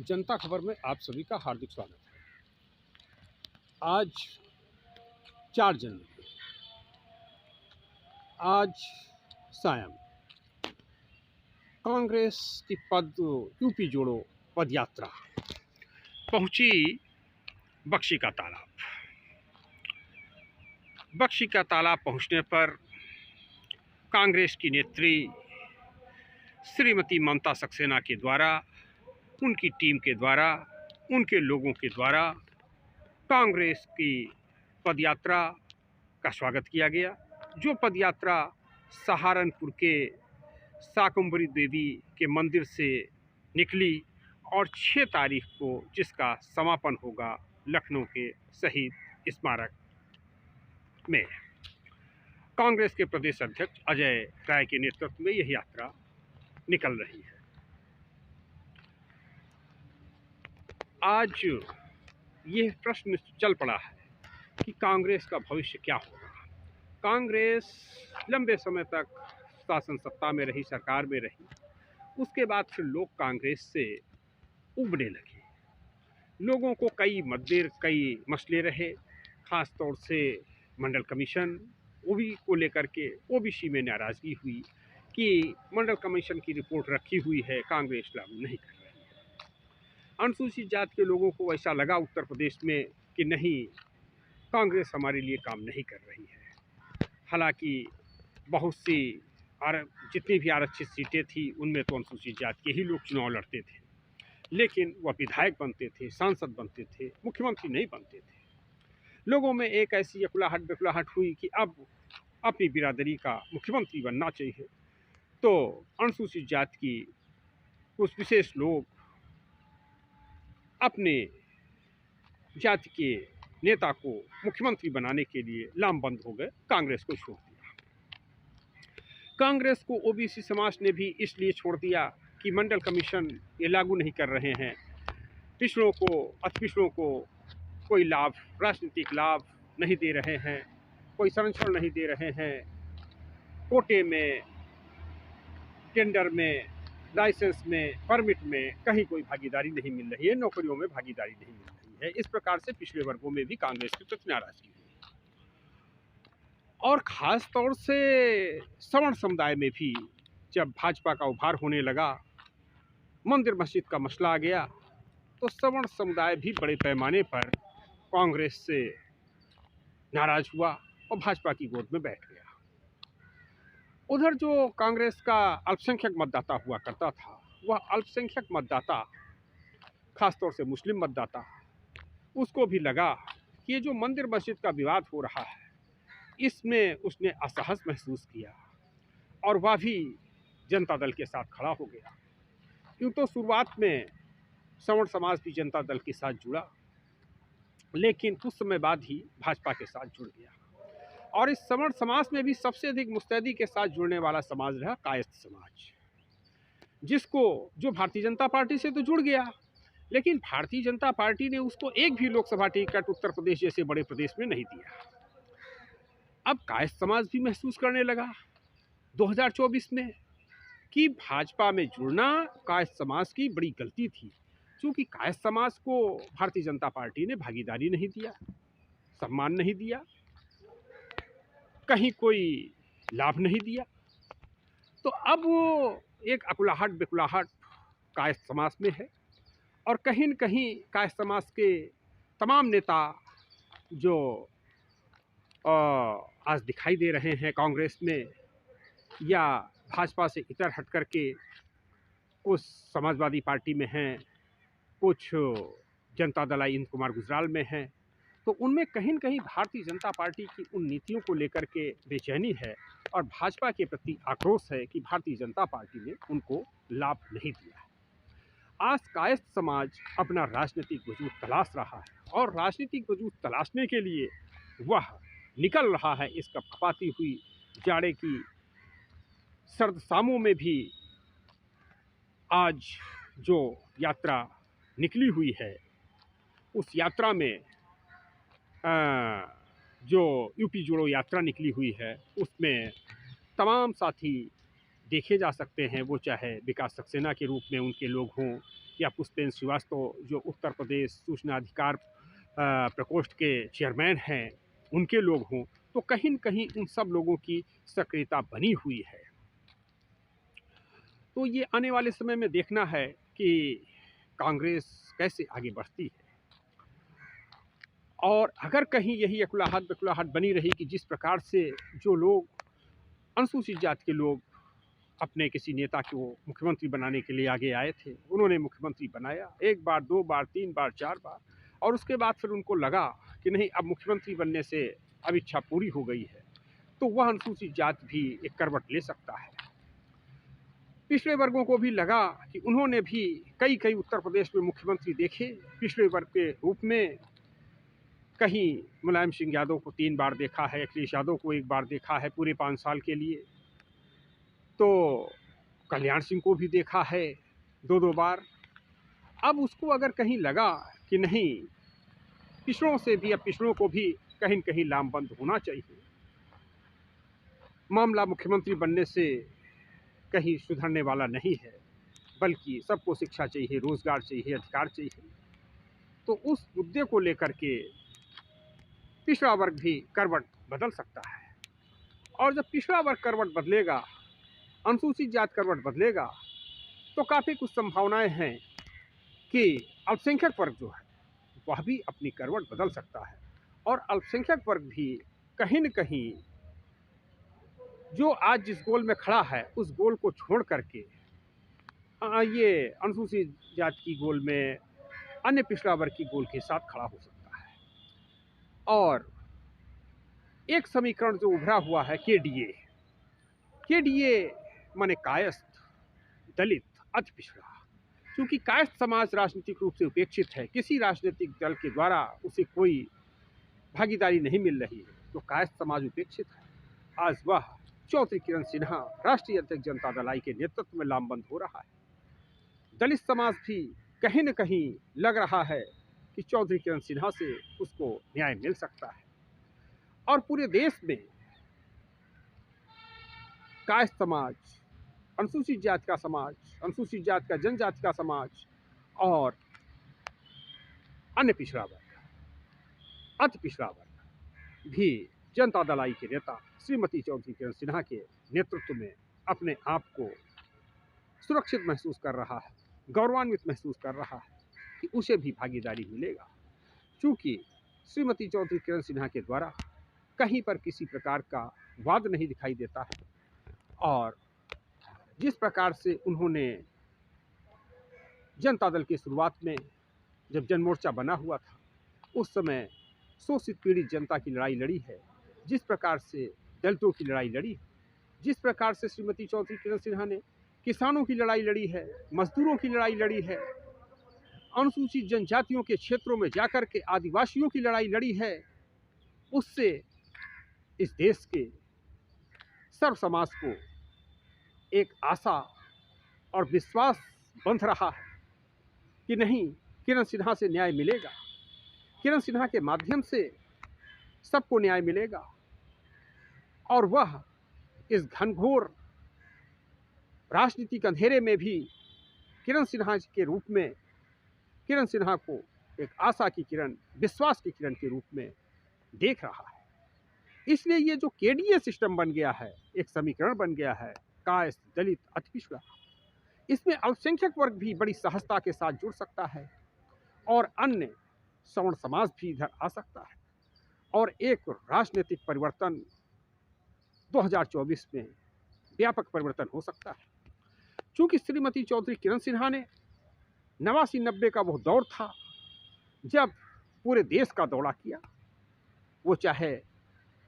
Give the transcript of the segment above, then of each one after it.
जनता खबर में आप सभी का हार्दिक स्वागत है। आज 4 जनवरी, आज सायं कांग्रेस की यूपी जोड़ो पद यात्रा पहुंची बख्शी का तालाब। बख्शी का तालाब पहुंचने पर कांग्रेस की नेत्री श्रीमती ममता सक्सेना के द्वारा, उनकी टीम के द्वारा, उनके लोगों के द्वारा कांग्रेस की पदयात्रा का स्वागत किया गया। जो पदयात्रा सहारनपुर के शाकंभरी देवी के मंदिर से निकली और 6 तारीख को जिसका समापन होगा लखनऊ के शहीद स्मारक में। कांग्रेस के प्रदेश अध्यक्ष अजय राय के नेतृत्व में यह यात्रा निकल रही है। आज यह प्रश्न चल पड़ा है कि कांग्रेस का भविष्य क्या होगा। कांग्रेस लंबे समय तक शासन सत्ता में रही, सरकार में रही, उसके बाद फिर लोग कांग्रेस से उबने लगे। लोगों को कई मसले रहे, खास तौर से मंडल कमीशन को लेकर के ओबीसी में नाराजगी हुई कि मंडल कमीशन की रिपोर्ट रखी हुई है, कांग्रेस लागू नहीं कर रही है। अनुसूचित जाति के लोगों को ऐसा लगा उत्तर प्रदेश में कि नहीं, कांग्रेस हमारे लिए काम नहीं कर रही है। हालांकि बहुत सी जितनी भी आरक्षित सीटें थी उनमें तो अनुसूचित जाति के ही लोग चुनाव लड़ते थे, लेकिन वह विधायक बनते थे, सांसद बनते थे, मुख्यमंत्री नहीं बनते थे। लोगों में एक ऐसी अकुलाहट हुई कि अब अपनी बिरादरी का मुख्यमंत्री बनना चाहिए। तो अनुसूचित जाति की कुछ विशेष लोग अपने जाति के नेता को मुख्यमंत्री बनाने के लिए लामबंद हो गए, कांग्रेस को छोड़ दिया। कांग्रेस को ओबीसी समाज ने भी इसलिए छोड़ दिया कि मंडल कमीशन ये लागू नहीं कर रहे हैं, पिछड़ों को, अति पिछड़ों को कोई लाभ, राजनीतिक लाभ नहीं दे रहे हैं, कोई संरक्षण नहीं दे रहे हैं, कोटे में, टेंडर में, लाइसेंस में, परमिट में कहीं कोई भागीदारी नहीं मिल रही है, नौकरियों में भागीदारी नहीं मिल रही है। इस प्रकार से पिछले वर्गों में भी कांग्रेस की प्रति नाराजगी हुई और खास तौर से सवर्ण समुदाय में भी जब भाजपा का उभार होने लगा, मंदिर मस्जिद का मसला आ गया, तो सवर्ण समुदाय भी बड़े पैमाने पर कांग्रेस से नाराज हुआ और भाजपा की गोद में बैठ गया। उधर जो कांग्रेस का अल्पसंख्यक मतदाता हुआ करता था, वह अल्पसंख्यक मतदाता, खासतौर से मुस्लिम मतदाता, उसको भी लगा कि ये जो मंदिर मस्जिद का विवाद हो रहा है, इसमें उसने असहज महसूस किया और वह भी जनता दल के साथ खड़ा हो गया। यूँ तो शुरुआत में सवर्ण समाज भी जनता दल के साथ जुड़ा, लेकिन कुछ समय बाद ही भाजपा के साथ जुड़ गया। और इस सवर्ण समाज में भी सबसे अधिक मुस्तैदी के साथ जुड़ने वाला समाज रहा कायस्थ समाज, जो भारतीय जनता पार्टी से तो जुड़ गया, लेकिन भारतीय जनता पार्टी ने उसको एक भी लोकसभा टिकट उत्तर प्रदेश जैसे बड़े प्रदेश में नहीं दिया। अब कायस्थ समाज भी महसूस करने लगा 2024 में कि भाजपा में जुड़ना कायस्थ समाज की बड़ी गलती थी, क्योंकि कायस्थ समाज को भारतीय जनता पार्टी ने भागीदारी नहीं दिया, सम्मान नहीं दिया, कहीं कोई लाभ नहीं दिया। तो अब वो एक अकुलाहट बेकुलाहट कायस्थ समाज में है और कहीं न कहीं कायस्थ समाज के तमाम नेता जो आज दिखाई दे रहे हैं कांग्रेस में या भाजपा से इतर हट करके, कुछ समाजवादी पार्टी में हैं, कुछ जनता दल इंद कुमार गुजराल में हैं, तो उनमें कहीं न कहीं भारतीय जनता पार्टी की उन नीतियों को लेकर के बेचैनी है और भाजपा के प्रति आक्रोश है कि भारतीय जनता पार्टी ने उनको लाभ नहीं दिया है। आज कायस्थ समाज अपना राजनीतिक वजूद तलाश रहा है और राजनीतिक वजूद तलाशने के लिए वह निकल रहा है इस कपकपाती हुई जाड़े की सर्द शामों में भी। आज जो यात्रा निकली हुई है, उस यात्रा में जो यूपी जोड़ो यात्रा निकली हुई है, उसमें तमाम साथी देखे जा सकते हैं, वो चाहे विकास सक्सेना के रूप में उनके लोग हों या पुष्पेंद्र श्रीवास्तव जो उत्तर प्रदेश सूचना अधिकार प्रकोष्ठ के चेयरमैन हैं, उनके लोग हों, तो कहीं न कहीं उन सब लोगों की सक्रियता बनी हुई है। तो ये आने वाले समय में देखना है कि कांग्रेस कैसे आगे बढ़ती है। और अगर कहीं यही अकुलाहट बनी रही कि जिस प्रकार से जो लोग अनुसूचित जाति के लोग अपने किसी नेता को मुख्यमंत्री बनाने के लिए आगे आए थे, उन्होंने मुख्यमंत्री बनाया 1 बार, 2 बार, 3 बार, 4 बार, और उसके बाद फिर उनको लगा कि नहीं, अब मुख्यमंत्री बनने से अब इच्छा पूरी हो गई है, तो वह अनुसूचित जाति भी एक करवट ले सकता है। पिछड़े वर्गों को भी लगा कि उन्होंने भी कई उत्तर प्रदेश में मुख्यमंत्री देखे पिछड़े वर्ग के रूप में। कहीं मुलायम सिंह यादव को 3 बार देखा है, अखिलेश यादव को 1 बार देखा है पूरे 5 साल के लिए, तो कल्याण सिंह को भी देखा है 2-2 बार। अब उसको अगर कहीं लगा कि नहीं, पिछड़ों से भी, अब पिछड़ों को भी कहीं न कहीं लामबंद होना चाहिए, मामला मुख्यमंत्री बनने से कहीं सुधरने वाला नहीं है, बल्कि सबको शिक्षा चाहिए, रोजगार चाहिए, अधिकार चाहिए, तो उस मुद्दे को लेकर के पिछड़ा वर्ग भी करवट बदल सकता है। और जब पिछड़ा वर्ग करवट बदलेगा, अनुसूचित जाति करवट बदलेगा, तो काफ़ी कुछ संभावनाएं हैं कि अल्पसंख्यक वर्ग जो है वह भी अपनी करवट बदल सकता है। और अल्पसंख्यक वर्ग भी कहीं न कहीं जो आज जिस गोल में खड़ा है, उस गोल को छोड़ करके ये अनुसूचित जाति की गोल में अन्य पिछड़ा वर्ग की गोल के साथ खड़ा हो सकता है। और एक समीकरण जो उभरा हुआ है केडीए माने कायस्थ, दलित, अति पिछड़ा। क्योंकि कायस्थ समाज राजनीतिक रूप से उपेक्षित है, किसी राजनीतिक दल के द्वारा उसे कोई भागीदारी नहीं मिल रही है, तो कायस्थ समाज उपेक्षित है। आज वह चौधरी किरण सिन्हा राष्ट्रीय अध्यक्ष जनता दल आई के नेतृत्व में लामबंद हो रहा है। दलित समाज भी कहीं न कहीं लग रहा है कि चौधरी किरण सिन्हा से उसको न्याय मिल सकता है। और पूरे देश में कायस्थ समाज, अनुसूचित जाति का समाज, अनुसूचित जाति का जनजाति का समाज और अन्य पिछड़ा वर्ग, अति पिछड़ा वर्ग भी जनता दल आई के नेता श्रीमती चौधरी किरण सिन्हा के नेतृत्व में अपने आप को सुरक्षित महसूस कर रहा है, गौरवान्वित महसूस कर रहा है कि उसे भी भागीदारी मिलेगा। क्योंकि श्रीमती चौधरी किरण सिन्हा के द्वारा कहीं पर किसी प्रकार का वाद नहीं दिखाई देता है। और जिस प्रकार से उन्होंने जनता दल की शुरुआत में जब जनमोर्चा बना हुआ था, उस समय शोषित पीड़ित जनता की लड़ाई लड़ी है, जिस प्रकार से दलितों की लड़ाई लड़ी, जिस प्रकार से श्रीमती चौधरी किरण सिन्हा ने किसानों की लड़ाई लड़ी है, मजदूरों की लड़ाई लड़ी है, अनुसूचित जनजातियों के क्षेत्रों में जाकर के आदिवासियों की लड़ाई लड़ी है, उससे इस देश के सर्व समाज को एक आशा और विश्वास बंध रहा है कि नहीं, किरण सिन्हा से न्याय मिलेगा, किरण सिन्हा के माध्यम से सबको न्याय मिलेगा। और वह इस घनघोर राजनीतिक अंधेरे में भी किरण सिन्हा के रूप में, किरण सिन्हा को एक आशा की किरण, विश्वास की किरण के रूप में देख रहा है। इसलिए ये जो केडीए सिस्टम बन गया है, एक समीकरण बन गया है, कायस्थ, दलित, अति पिछड़ा, इसमें अल्पसंख्यक वर्ग भी बड़ी सहजता के साथ जुड़ सकता है और अन्य सवर्ण समाज भी इधर आ सकता है। और एक राजनीतिक परिवर्तन 2024 में व्यापक परिवर्तन हो सकता है। क्योंकि श्रीमती चौधरी किरण सिन्हा ने 89-90 का वो दौर था जब पूरे देश का दौरा किया, वो चाहे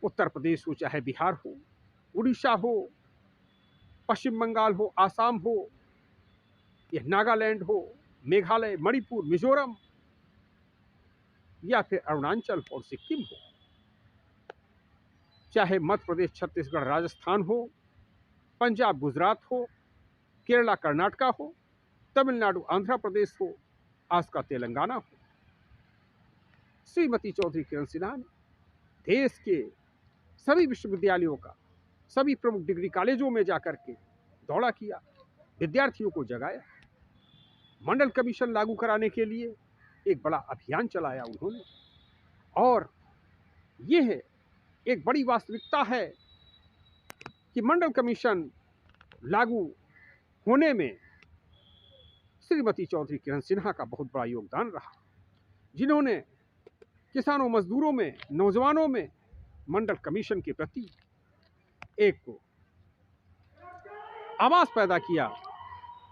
उत्तर प्रदेश हो, चाहे बिहार हो, उड़ीसा हो, पश्चिम बंगाल हो, आसाम हो, या नागालैंड हो, मेघालय, मणिपुर, मिजोरम, या फिर अरुणाचल और सिक्किम हो, चाहे मध्य प्रदेश, छत्तीसगढ़, राजस्थान हो, पंजाब, गुजरात हो, केरला, कर्नाटका हो, तमिलनाडु, आंध्र प्रदेश हो, आज का तेलंगाना हो, श्रीमती चौधरी किरण सिन्हा ने देश के सभी विश्वविद्यालयों का, सभी प्रमुख डिग्री कॉलेजों में जाकर के दौरा किया, विद्यार्थियों को जगाया, मंडल कमीशन लागू कराने के लिए एक बड़ा अभियान चलाया उन्होंने। और यह एक बड़ी वास्तविकता है कि मंडल कमीशन लागू होने में श्रीमती चौधरी किरण सिन्हा का बहुत बड़ा योगदान रहा, जिन्होंने किसानों, मजदूरों में, नौजवानों में मंडल कमीशन के प्रति एक आवाज पैदा किया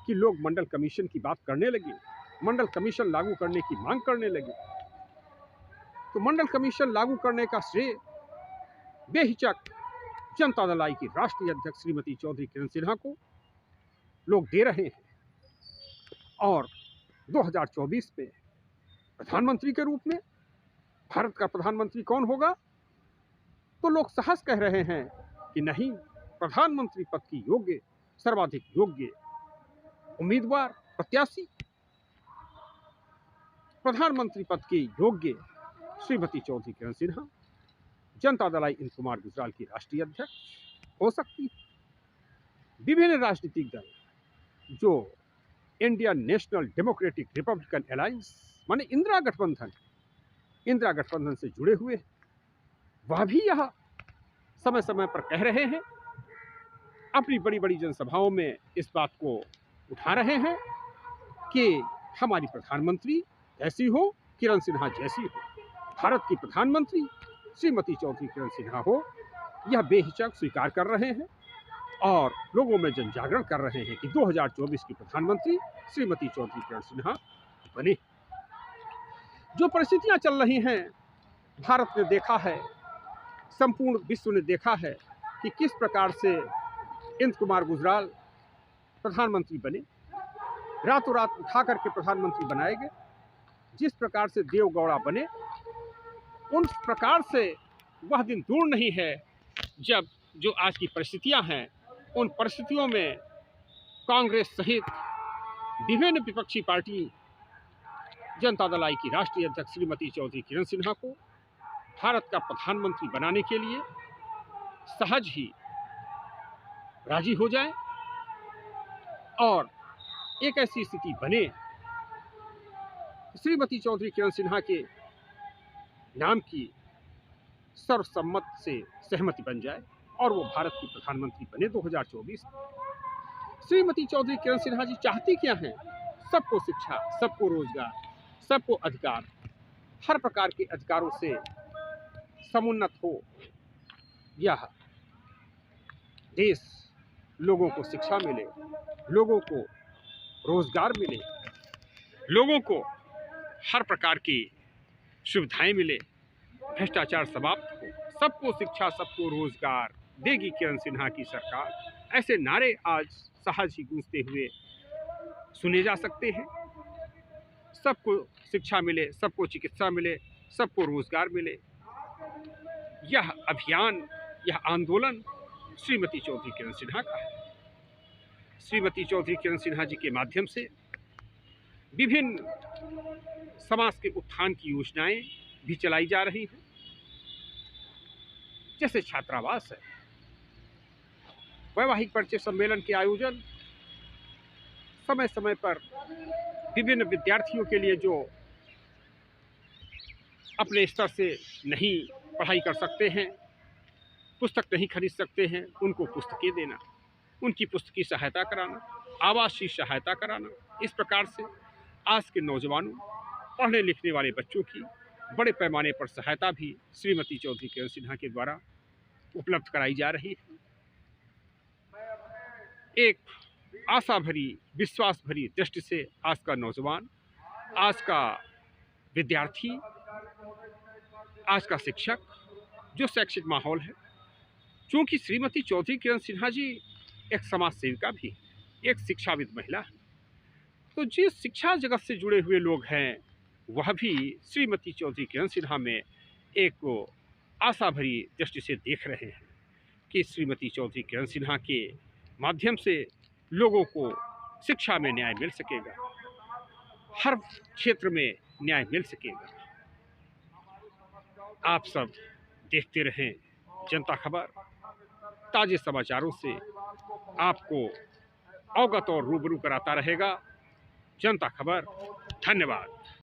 कि लोग मंडल कमीशन की बात करने लगे, मंडल कमीशन लागू करने की मांग करने लगे। तो मंडल कमीशन लागू करने का श्रेय बेहिचक जनता दल आई की राष्ट्रीय अध्यक्ष श्रीमती चौधरी किरण सिन्हा को लोग दे रहे हैं। और 2024 में प्रधानमंत्री के रूप में भारत का प्रधानमंत्री कौन होगा, तो लोग सहज कह रहे हैं कि नहीं, प्रधानमंत्री पद की योग्य, सर्वाधिक योग्य उम्मीदवार, प्रत्याशी, प्रधानमंत्री पद के योग्य श्रीमती चौधरी किरण सिन्हा, जनता दल इंद कुमार गुजराल की राष्ट्रीय अध्यक्ष हो सकती है। विभिन्न राजनीतिक दल जो Indian national democratic Republican alliance माने इंदिरा गठबंधन से जुड़े हुए, वह भी यह समय समय पर कह रहे हैं, अपनी बड़ी बड़ी जनसभाओं में इस बात को उठा रहे हैं कि हमारी प्रधानमंत्री ऐसी हो, किरण सिन्हा जैसी हो, भारत की प्रधानमंत्री श्रीमती चौधरी किरण सिन्हा हो। यह बेहिचक स्वीकार कर रहे हैं और लोगों में जन जागरण कर रहे हैं कि 2024 की प्रधानमंत्री श्रीमती चौधरी किरण सिन्हा बने। जो परिस्थितियां चल रही हैं, भारत ने देखा है, संपूर्ण विश्व ने देखा है कि किस प्रकार से इंद कुमार गुजराल प्रधानमंत्री बने, रातों रात उठा करके प्रधानमंत्री बनाए गए। जिस प्रकार से देवगौड़ा बने, उन प्रकार से वह दिन दूर नहीं है जब जो आज की परिस्थितियां हैं, उन परिस्थितियों में कांग्रेस सहित विभिन्न विपक्षी पार्टी जनता दल की राष्ट्रीय अध्यक्ष श्रीमती चौधरी किरण सिन्हा को भारत का प्रधानमंत्री बनाने के लिए सहज ही राजी हो जाए और एक ऐसी स्थिति बने, श्रीमती चौधरी किरण सिन्हा के नाम की सर्वसम्मत से सहमति बन जाए और वो भारत की प्रधानमंत्री बने 2024 में। श्रीमती चौधरी किरण सिन्हा जी चाहती क्या हैं? सबको शिक्षा, सबको रोजगार, सबको अधिकार, हर प्रकार के अधिकारों से समुन्नत हो यह देश, लोगों को शिक्षा मिले, लोगों को रोजगार मिले, लोगों को हर प्रकार की सुविधाएं मिले, भ्रष्टाचार समाप्त हो, सबको शिक्षा, सबको रोजगार देगी किरण सिन्हा की सरकार। ऐसे नारे आज सहज ही गूंजते हुए सुने जा सकते हैं। सबको शिक्षा मिले, सबको चिकित्सा मिले, सबको रोजगार मिले, यह अभियान, यह आंदोलन श्रीमती चौधरी किरण सिन्हा का है। श्रीमती चौधरी किरण सिन्हा जी के माध्यम से विभिन्न समाज के उत्थान की योजनाएं भी चलाई जा रही हैं, जैसे छात्रावास है, वैवाहिक परिचय सम्मेलन के आयोजन, समय समय पर विभिन्न विद्यार्थियों के लिए जो अपने स्तर से नहीं पढ़ाई कर सकते हैं, पुस्तक नहीं खरीद सकते हैं, उनको पुस्तकें देना, उनकी पुस्तकीय सहायता कराना, आवासीय सहायता कराना। इस प्रकार से आज के नौजवानों, पढ़ने लिखने वाले बच्चों की बड़े पैमाने पर सहायता भी श्रीमती चौधरी किरण सिन्हा के द्वारा उपलब्ध कराई जा रही है। एक आशा भरी, विश्वास भरी दृष्टि से आज का नौजवान, आज का विद्यार्थी, आज का शिक्षक, जो शैक्षिक माहौल है, क्योंकि श्रीमती चौधरी किरण सिन्हा जी एक समाज सेविका भी, एक शिक्षाविद महिला है, तो जिस शिक्षा जगत से जुड़े हुए लोग हैं, वह भी श्रीमती चौधरी किरण सिन्हा में एक आशा भरी दृष्टि से देख रहे हैं कि श्रीमती चौधरी किरण सिन्हा के माध्यम से लोगों को शिक्षा में न्याय मिल सकेगा, हर क्षेत्र में न्याय मिल सकेगा। आप सब देखते रहें जनता खबर, ताजे समाचारों से आपको अवगत और रूबरू कराता रहेगा जनता खबर। धन्यवाद।